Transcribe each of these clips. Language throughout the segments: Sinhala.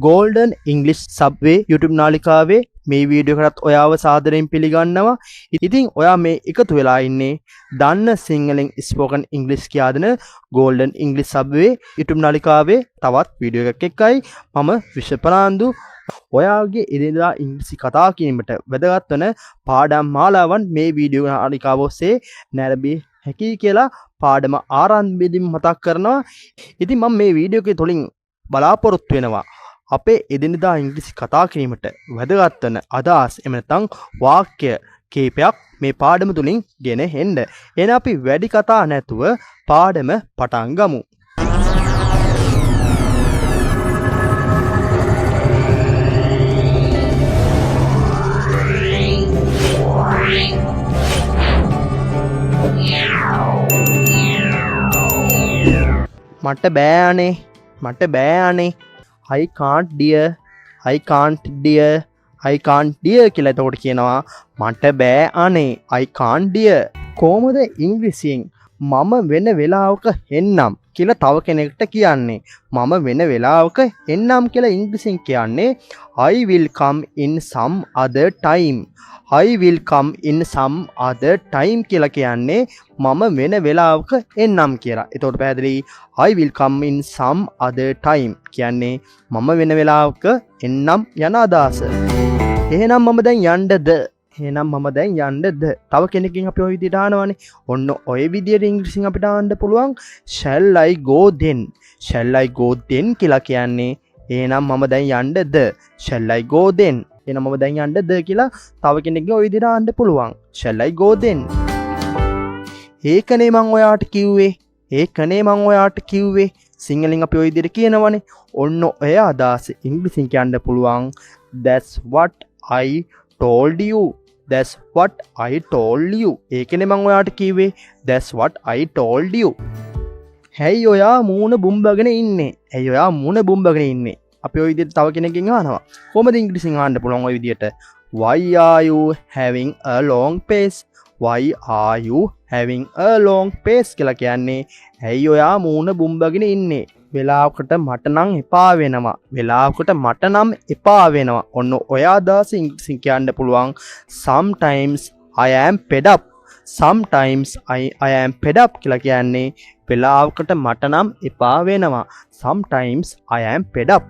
Golden English Subway YouTube නාලිකාවේ මේ වීඩියෝ එකටත් ඔයාව සාදරයෙන් පිළිගන්නවා. ඉතින් ඔයා මේ එකතු වෙලා ඉන්නේ දන්න සිංහලෙන් ස්පෝකන් ඉංග්‍රීසි කියා දෙන Golden English Subway YouTube නාලිකාවේ තවත් වීඩියෝ එකක් එක්කයි. මම විශ්වප්‍රනාන්දු. ඔයාගේ එදිනෙදා ඉංග්‍රීසි කතා කිරීමට වැදගත් වන පාඩම් මාලාවන් මේ වීඩියෝ නාලිකාව ඔස්සේ නැරඹී හැකි කියලා පාඩම ආරම්භයේදී මතක් කරනවා. ඉතින් මම මේ වීඩියෝ එකේ තුලින් බලාපොරොත්තු වෙනවා අපේ එදිනෙදා ඉංග්‍රීසි කතා කිරීමට වැදගත් වන අදහස් එහෙම නැත්නම් වාක්‍ය කීපයක් මේ පාඩම තුලින් ගෙන එන්න. එහෙනම් අපි වැඩි කතා නැතුව පාඩම පටන් ගමු. මට බෑ අනේ I can't dear කියලා එතකොට කියනවා මට බෑ අනේ I can't dear. කොහොමද ඉංග්‍රීසියෙන් මම වෙන වෙලාවක එන්නම් කියලා තව කෙනෙක්ට කියන්නේ? මම වෙන වෙලාවක එන්නම් කියලා ඉංග්‍රීසියෙන් කියන්නේ I will come in some other time. I will come in some other time කියලා කියන්නේ මම වෙන වෙලාවක එන්නම් කියලා. එතකොට පැහැදිලි I will come in some other time කියන්නේ මම වෙන වෙලාවක එන්නම් යන අදහස. එහෙනම් මම දැන් යන්නද? තව කෙනකින් අපි ওই විදිහට අහනවානේ. ඔන්න ওই විදිහට ඉංග්‍රීසියෙන් අපිට අහන්න පුළුවන් shall I go then කියලා කියන්නේ එහෙනම් මම දැන් යන්නද? shall I go then එහෙනම් මම දැන් යන්නද කියලා තව කෙනෙක්ගෙන් ওই විදිහට අහන්න පුළුවන්. shall I go then. ඒකනේ මං ඔයාට කිව්වේ. සිංහලෙන් අපි ওই විදිහට කියනවනේ. ඔන්න ඔය අදහස ඉංග්‍රීසියෙන් කියන්න පුළුවන් that's what I told you. ඒකනේ මං ඔයාට කිව්වේ. that's what I told you. හැයි ඔයා මූණ බුම්බගෙන ඉන්නේ. අපි ওই විදිහට තව කෙනෙක්ගෙන් අහනවා. කොහොමද ඉංග්‍රීසියෙන් අහන්න පුළුවන් ওই විදිහට? why are you having a long pace කියලා කියන්නේ ඇයි ඔයා මූණ බුම්බගෙන ඉන්නේ? වෙලාවකට මට නම් එපා වෙනවා. ඔන්න ඔය අදහස ඉංග්‍රීසියෙන් කියන්න පුළුවන් sometimes I am fed up. කියලා කියන්නේ වෙලාවකට මට නම් එපා වෙනවා. sometimes I am fed up.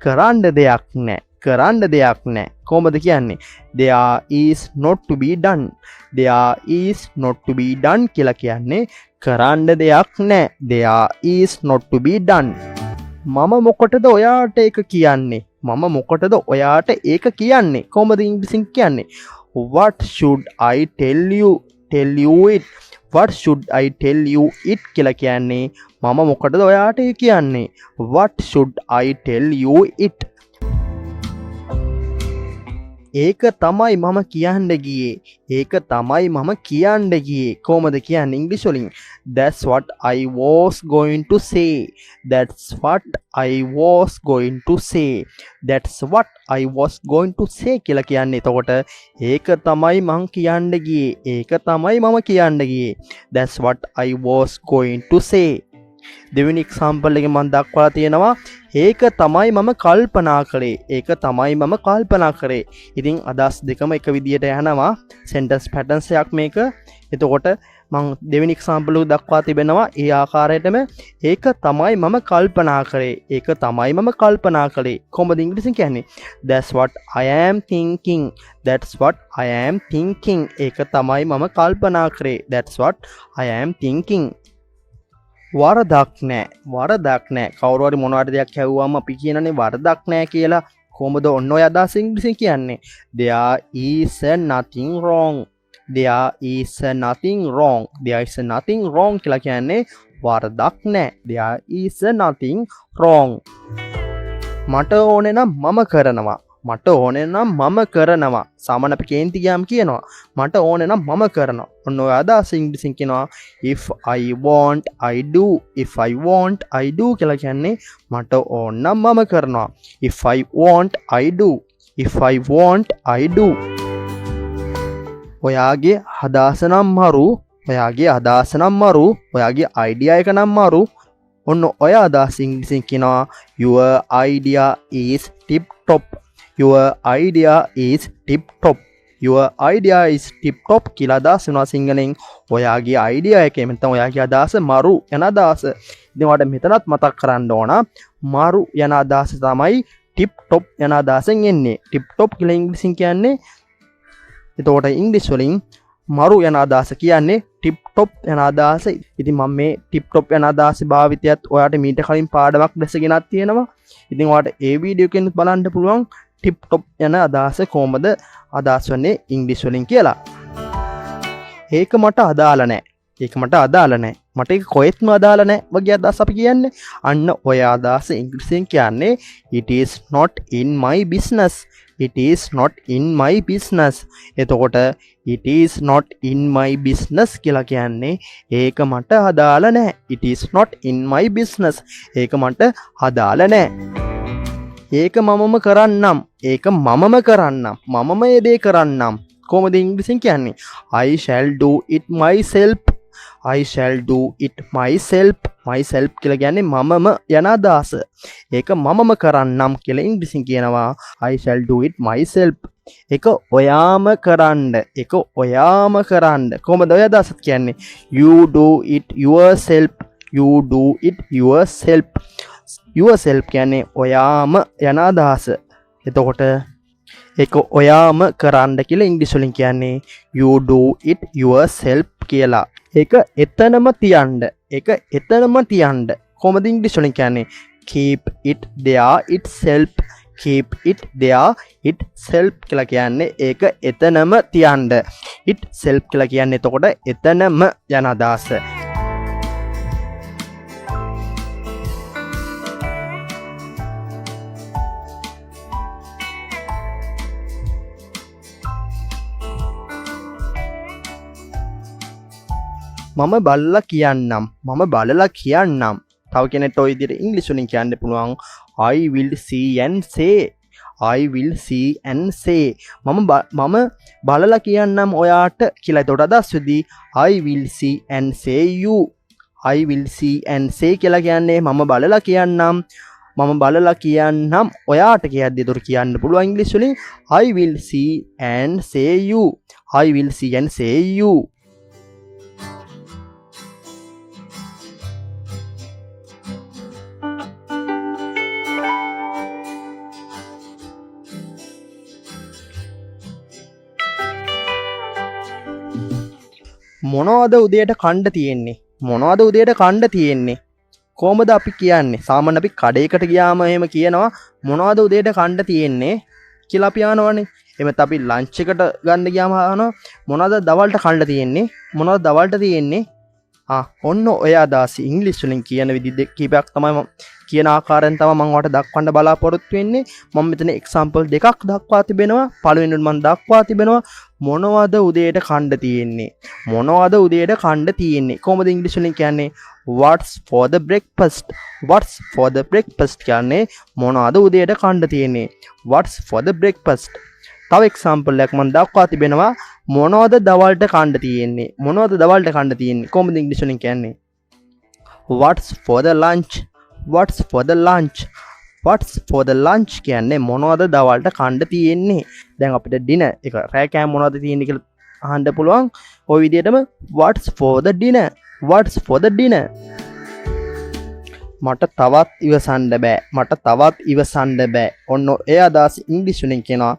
කරන්න දෙයක් නැහැ. කොහොමද කියන්නේ? there is not to be done කියලා කියන්නේ කරන්න දෙයක් නැහැ. there is not to be done. මම මොකටද ඔයාට ඒක කියන්නේ? කොහොමද ඉංග්‍රීසියෙන් කියන්නේ? what should I tell you it කියලා කියන්නේ මම මොකටද ඔයාට ඒක කියන්නේ? what should I tell you it. ඒක තමයි මම කියන්න ගියේ. කොහොමද කියන්නේ ඉංග්‍රීසි වලින්? that's what I was going to say කියලා කියන්නේ. එතකොට ඒක තමයි මම කියන්න ගියේ. that's what I was going to say. දෙවෙනි එක්සැම්පල් එකේ මම දක්වලා තියෙනවා ඒක තමයි මම කල්පනා කරේ. ඉතින් අදහස් දෙකම එක විදියට යනවා. සෙන්ටෙන්ස් පැටර්න්ස් එකක් මේක. එතකොට මම දෙවෙනි එක්සැම්පල් එක දක්වා තිබෙනවා ඒ ආකාරයටම ඒක තමයි මම කල්පනා කරේ. කොහොමද ඉංග්‍රීසියෙන් කියන්නේ? that's what I am thinking. ඒක තමයි මම කල්පනා කරේ. that's what I am thinking. වරදක් නෑ. කවුරු හරි මොනවාට දෙයක් හැව්වම අපි කියනනේ වරදක් නෑ කියලා. කොහොමද ඔන්න ඔය අදහස ඉංග්‍රීසියෙන් කියන්නේ? there is nothing wrong කියලා කියන්නේ වරදක් නෑ. there is nothing wrong. මට ඕනේ නම් මම කරනවා. සාමාන්‍ය අපි කේන්ති ගියාම කියනවා මට ඕනේ නම් මම කරනවා. ඔන්න ඔය අදහස ඉංග්‍රීසියෙන් කියනවා if I want I do කියලා කියන්නේ මට ඕන නම් මම කරනවා. if I want I do. ඔයාගේ අදහස නම් මරු ඔයාගේ අදහස නම් මරු, ඔයාගේ අයිඩියා එක නම් මරු. ඔන්න ඔය අදහස ඉංග්‍රීසියෙන් කියනවා your idea is tip top. your idea is tip top. your idea is tip top කියලා අදහස් වෙනවා සිංහලෙන්. ඔයාගේ අයිඩියා එක එහෙම නැත්නම් ඔයාගේ අදහස මරු යන අදහස. ඉතින් ඔයාලට මෙතනත් මතක් කරන්න ඕන මරු යන අදහස තමයි tip top යන අදහසෙන් එන්නේ. tip top කියලා ඉංග්‍රීසියෙන් කියන්නේ. එතකොට ඉංග්‍රීසි වලින් මරු යන අදහස කියන්නේ ටිප් টොප් යන අදහස. ඉතින් මම මේ ටිප් টොප් යන අදහස භාවිතයත් ඔයාලට මීට කලින් පාඩමක් දැසගෙනත් තියෙනවා. ඉතින් ඔයාලට ඒ වීඩියෝ එකෙන් බලන්න පුළුවන් ටිප් টොප් යන අදහස කොහොමද අදහස් වෙන්නේ ඉංග්‍රීසි වලින් කියලා. ඒක මට අදාළ නැහැ. ඒක මට අදාළ නැහැ. මට ඒක කොහෙත්ම අදාළ නැහැ වගේ අදහස් අපි කියන්නේ. අන්න ඔය අදහස ඉංග්‍රීසියෙන් කියන්නේ it is not in my business. it is not in my business. එතකොට it is not in my business කියලා කියන්නේ ඒක මට අදාළ නැහැ. it is not in my business. ඒක මට අදාළ නැහැ. ඒක මමම කරන්නම්. ඒක මමම කරන්නම්. මමම ඒ දේ කරන්නම්. කොහොමද ඉංග්‍රීසියෙන් කියන්නේ? I shall do it myself. I shall do it myself. myself කියලා කියන්නේ මමම යන අදහස. ඒක මමම කරන්නම් කියලා ඉංග්‍රීසියෙන් කියනවා I shall do it myself. ඒක ඔයාම කරන්න. ඒක ඔයාම කරන්න. කොහොමද ඔය අදහස කියන්නේ? You do it yourself. you do it yourself. yourself කියන්නේ ඔයාම යන අදහස. එතකොට ඒක ඔයාම කරන්න කියලා ඉංග්‍රීසි වලින් කියන්නේ you do it yourself කියලා. ඒක එතනම තියන්න. ඒක එතනම තියන්න. කොහොමද ඉංග්‍රීසි වලින් කියන්නේ? keep it there itself. keep it there itself කියලා කියන්නේ ඒක එතනම තියන්න. itself කියලා කියන්නේ එතකොට එතනම යන අදහස. මම බලලා කියන්නම්. මම බලලා කියන්නම්. තව කෙනෙක්ට ඔය විදිහට ඉංග්‍රීසි වලින් කියන්න පුළුවන් I will see and say. I will see and say. මම බලලා කියන්නම් ඔයාට කියලා. එතකොට අදහස් වෙදී I will see and say you. I will see and say කියලා කියන්නේ මම බලලා කියන්නම්. මම බලලා කියන්නම් ඔයාට කියද්දී එතකොට කියන්න පුළුවන් ඉංග්‍රීසි වලින් I will see and say you. I will see and say you. මොනවද උදේට කන්න තියෙන්නේ? මොනවද උදේට කන්න තියෙන්නේ? කොහොමද අපි කියන්නේ? සාමාන්‍ය අපි කඩේකට ගියාම එහෙම කියනවා මොනවද උදේට කන්න තියෙන්නේ කියලා අපි අහනවනේ. එහෙමත් අපි ලන්ච් එකට ගන්න ගියාම අහනවා මොනවද දවල්ට කන්න තියෙන්නේ? මොනවද දවල්ට තියෙන්නේ? ඔන්න ඔය අදහස ඉංග්‍රීසි වලින් කියන විදිහ කීපයක් තමයි කියන ආකාරයෙන් තමයි මම ඔයාලට දක්වන්න බලාපොරොත්තු වෙන්නේ. මම මෙතන එක්සැම්පල් දෙකක් දක්වා තිබෙනවා. පළවෙනිට මම දක්වා තිබෙනවා මොනවද උදේට කන්න තියෙන්නේ? මොනවද උදේට කන්න තියෙන්නේ? කොහොමද ඉංග්‍රීසි වලින් කියන්නේ? what's for the breakfast. what's for the breakfast කියන්නේ මොනවද උදේට කන්න තියෙන්නේ? what's for the breakfast. තව එක්සැම්පල් එකක් මම දක්වා තිබෙනවා මොනවද දවල්ට කන්න තියෙන්නේ? මොනවද දවල්ට කන්න තියෙන්නේ? කොහොමද ඉංග්‍රීසි වලින් කියන්නේ? what's for the lunch. what's for the lunch. what's for the lunch කියන්නේ මොනවද දවල්ට කන්න තියෙන්නේ? දැන් අපිට dinner එක රෑ කෑම මොනවද තියෙන්නේ කියලා අහන්න පුළුවන්. ওই විදිහටම what's for the dinner. what's for the dinner. මට තවත් ඉවසන්න බෑ. මට තවත් ඉවසන්න බෑ. ඔන්න ඒ අදහස ඉංග්‍රීසි වලින් කියනවා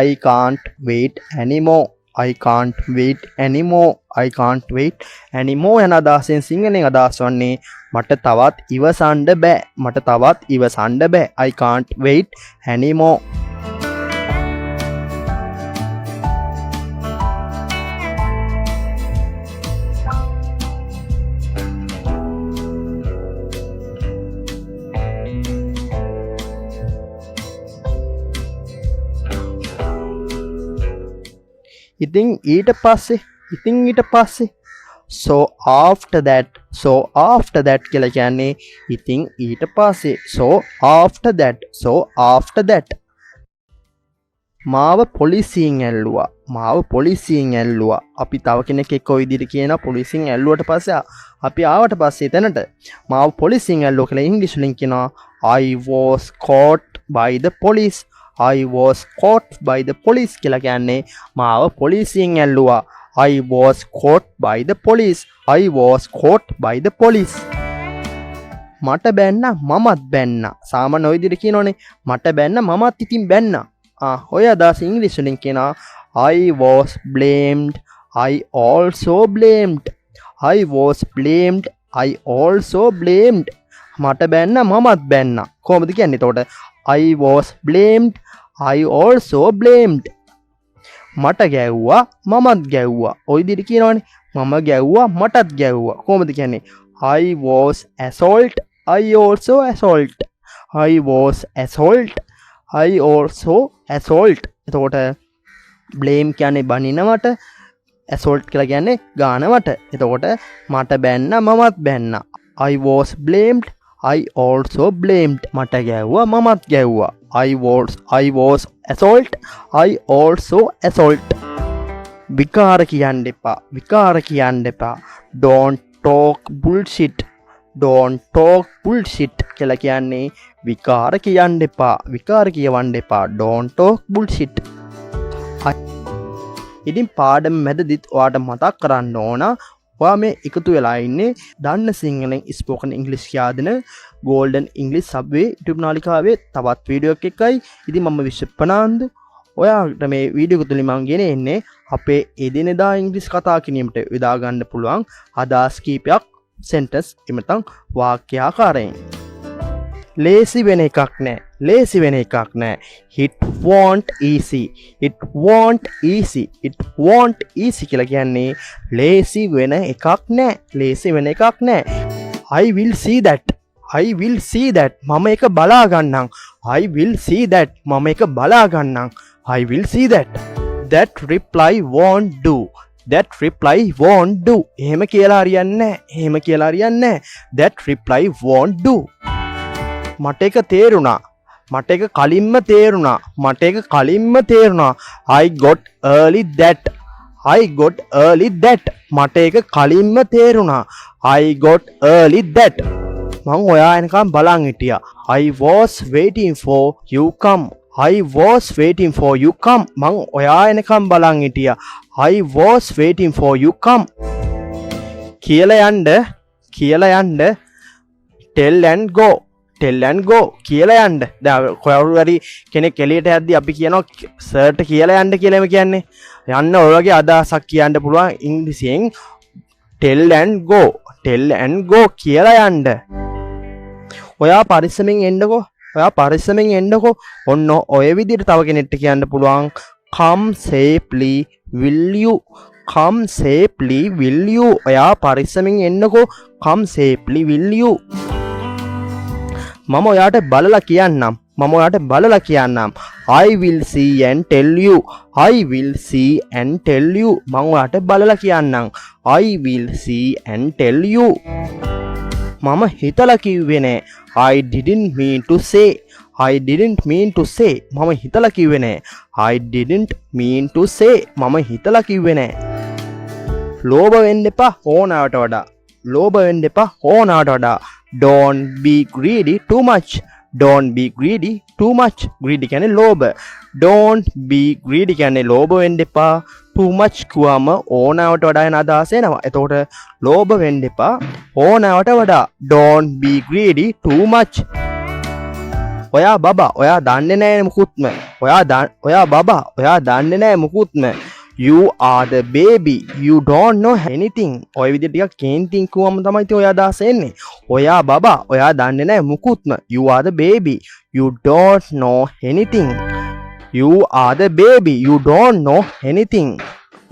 I can't wait anymore. I can't wait anymore. I can't wait anymore යන අදහසෙන් සිංහලෙන් අදහස් වන්නේ මට තවත් ඉවසන්න බෑ. මට තවත් ඉවසන්න බෑ. I can't wait anymore. ඉතින් ඊට පස්සේ so after that කියලා කියන්නේ ඉතින් ඊට පස්සේ so after that මාව පොලිසියෙන් ඇල්ලුවා. මාව පොලිසියෙන් ඇල්ලුවා. අපි තව කෙනෙක් එක්ක ඔය විදිහට කියනවා පොලිසියෙන් ඇල්ලුවට පස්සේ අපි ආවට පස්සේ එතනට මාව පොලිසියෙන් ඇල්ලුවා කියලා ඉංග්‍රීසි වලින් කියනවා I was caught by the police. I was caught by the police කියලා කියන්නේ මාව පොලිසියෙන් ඇල්ලුවා. I was caught by the police. I was caught by the police. මට බැන්න මමත් බැන්න. සාමාන්‍ය ඔය විදිහට කියනෝනේ මට බැන්න මමත් ඉතින් බැන්න. ඔය අදහස ඉංග්‍රීසි වලින් කියනවා I was blamed. I also blamed. I was blamed. I also blamed. මට බැන්න මමත් බැන්න. කොහොමද කියන්නේ එතකොට? I was blamed. I also blamed. මට ගැව්වා මමත් ගැව්වා. ඔය විදිහට කියනවනේ. මම ගැව්වා මටත් ගැව්වා. කොහොමද කියන්නේ? I was assault. I also assault. I was assault. I also assault. එතකොට blame කියන්නේ බනිනවට, assault කියලා කියන්නේ ගානවට. එතකොට මට බැන්න මමත් බැන්න. I was blamed. I also blamed. මට ගැව්වා මමත් ගැව්වා. I was assault. I also assault. විකාර කියන්න එපා. විකාර කියන්න එපා. Don't talk bullshit. Don't talk bullshit කියලා කියන්නේ විකාර කියන්න එපා. විකාර කියවන්න එපා. Don't talk bullshit. ඉතින් පාඩම මැදදිත් ඔයාට මතක් කරන්න ඕන ඔයා මේ එකතු වෙලා ඉන්නේ දන්න සිංහලෙන් ස්පෝකන් ඉංග්‍රීසි කියදෙන Golden English Subway YouTube නාලිකාවේ තවත් වීඩියෝ එකකයි. ඉතින් මම විශ්වප්පනාන්ද ඔයාට මේ වීඩියෝ එක තුලින් මම ගෙනෙන්නේ අපේ එදිනෙදා ඉංග්‍රීසි කතා කිරීමට යොදා ගන්න පුළුවන් අදහස් කීපයක් sentence එමෙතන් වාක්‍යාකාරයෙන්. ලේසි වෙන එකක් නෑ. ලේසි වෙන එකක් නෑ. It won't easy. It won't easy. It won't easy කියලා කියන්නේ ලේසි වෙන එකක් නෑ. ලේසි වෙන එකක් නෑ. I will see that. I will see that. මම එක බලා ගන්නම්. I will see that. මම එක බලා ගන්නම්. I will see that. That reply won't do. That reply won't do. එහෙම කියලා හරියන්නේ නැහැ. එහෙම කියලා හරියන්නේ නැහැ. That reply won't do. මට එක තේරුණා. මට එක කලින්ම තේරුණා. මට එක කලින්ම තේරුණා. I got early that. I got early that. මට එක කලින්ම තේරුණා. I got early that. මං ඔයා එනකම් බලන් හිටියා. I was waiting for you come. I was waiting for you come. මං ඔයා එනකම් බලන් හිටියා. I was waiting for you come. කියලා යන්න tell and go. tell and go කියලා යන්න. දැන් කොහොරු හරි කෙනෙක් එළියට යද්දි අපි කියනවා සර්ට කියලා යන්න කියලාම කියන්නේ. යන්න ඔය වගේ අදහසක් කියන්න පුළුවන් ඉංග්‍රීසියෙන් tell and go. tell and go කියලා යන්න. ඔයා පරිස්සමෙන් එන්නකෝ. ඔයා පරිස්සමෙන් එන්නකෝ. ඔන්න ඔය විදිහට තව කෙනෙක්ට කියන්න පුළුවන් come safely will you. come safely will you. ඔයා පරිස්සමෙන් එන්නකෝ. come safely will you. මම ඔයාට බලලා කියන්නම්. I will see and tell you. I will see and tell you. මම ඔයාට බලලා කියන්නම්. I will see and tell you. මම හිතලා කිව්වේ නෑ. I didn't mean to say. I didn't mean to say. මම හිතලා කිව්වේ නෑ. I didn't mean to say. මම හිතලා කිව්වේ නෑ. ලෝභ වෙන්න එපා ඕනාවට වඩා. ලෝභ වෙන්න එපා ඕනාවට වඩා. Don't be greedy too much. Don't be greedy too much. Greedy කියන්නේ ලෝභ. Don't be greedy කියන්නේ ලෝභ වෙන්න එපා. Too much කියවම ඕනාවට වඩා යන අදහස එනවා. එතකොට ලෝභ වෙන්න එපා ඕනාවට වඩා. Don't be greedy too much. ඔයා බබා ඔයා දන්නේ නැහැ මුකුත්ම. ඔයා බබා ඔයා දන්නේ නැහැ මුකුත්ම. You are the baby. You don't know anything. ඔය විදිහට ටිකක් කේන්තින් කියවම තමයි ඉතින් ඔය අදහස එන්නේ. ඔයා බබා ඔයා දන්නේ නැහැ මුකුත්ම. You are the baby. You don't know anything. You are the baby. You don't know anything.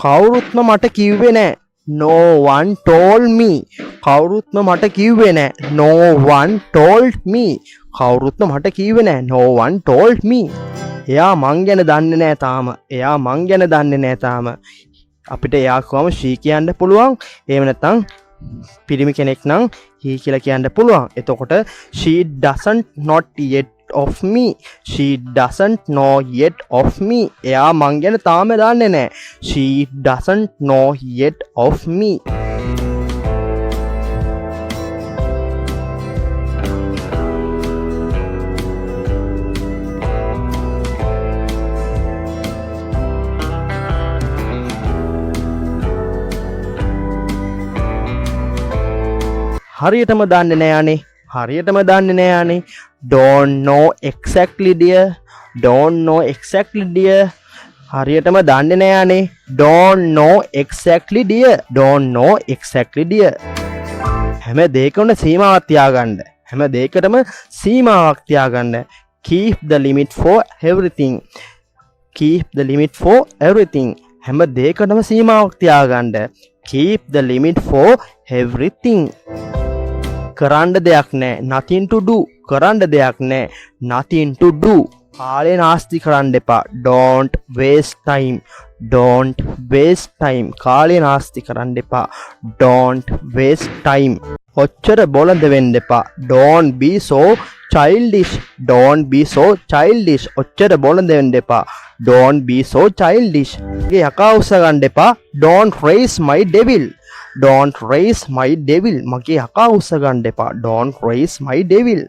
කවුරුත්ම මට කිව්වේ නැහැ. No one told me. කවුරුත්ම මට කිව්වේ නැහැ. No one told me. කවුරුත්ම මට කිව්වේ නැහැ. No one told me. එයා මං ගැන දන්නේ නැහැ තාම. එයා මං ගැන දන්නේ නැහැ තාම. අපිට එයා කොහොම she කියන්න පුළුවන්. එහෙම නැත්නම් පිරිමි කෙනෙක් නම් he කියලා කියන්න පුළුවන්. එතකොට she doesn't not yet of me. She doesn't know yet of me. එයා මං ගැන තාම දන්නේ නැහැ. She doesn't know yet of me. හරියටම දන්නේ නෑනේ. හරියටම දන්නේ නෑනේ. Don't know exactly dear. Don't know exactly dear. හරියටම දන්නේ නෑනේ. Don't know exactly dear. Don't know exactly dear. හැම දෙයකම සීමාවක් තියාගන්න. හැම දෙයකටම සීමාවක් තියාගන්න. Keep the limit for everything. Keep the limit for everything. හැම දෙයකටම සීමාවක් තියාගන්න. Keep the limit for everything. කරන්න දෙයක් නෑ. Nothing to do. කරන්න දෙයක් නෑ. Nothing to do. කාලේ නාස්ති කරන්න එපා. Don't waste time. Don't waste time. කාලේ නාස්ති කරන්න එපා. Don't waste time. ඔච්චර බොළඳ වෙන්න එපා. Don't be so childish. Don't be so childish. ඔච්චර බොළඳ වෙන්න එපා. Don't be so childish. ගේ යකා උස්ස ගන්න එපා. Don't raise my devil. Don't raise my devil. මගේ යකා උස්ස ගන්න එපා. Don't raise my devil.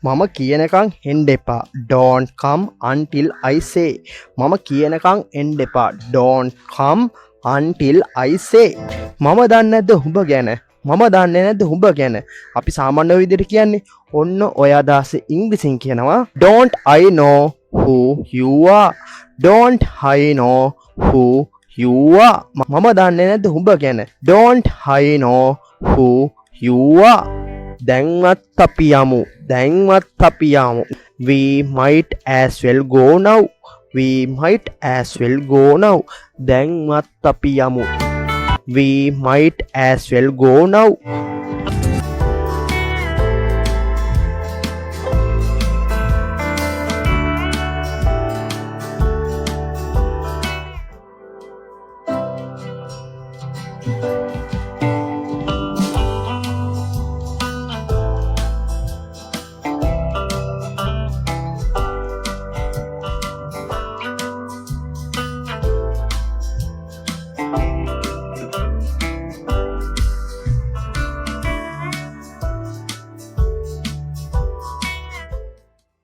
මම කියනකම් එන්න එපා. Don't come until I say. මම කියනකම් එන්න එපා. Don't come until I say. මම දන්නේ නැද්ද උඹ ගැන? මම දන්නේ නැද්ද උඹ ගැන? අපි සාමාන්‍ය විදිහට කියන්නේ ඔන්න ඔය අදහස ඉංග්‍රීසියෙන් කියනවා Don't I know who you are. Don't I know who you are. මම දන්නේ නැද්ද උඹ ගැන? Don't I know who you are. දැන්වත් අපි යමු. දැන්වත් අපි යමු. We might as well go now. We might as well go now. දැන්වත් අපි යමු. We might as well go now.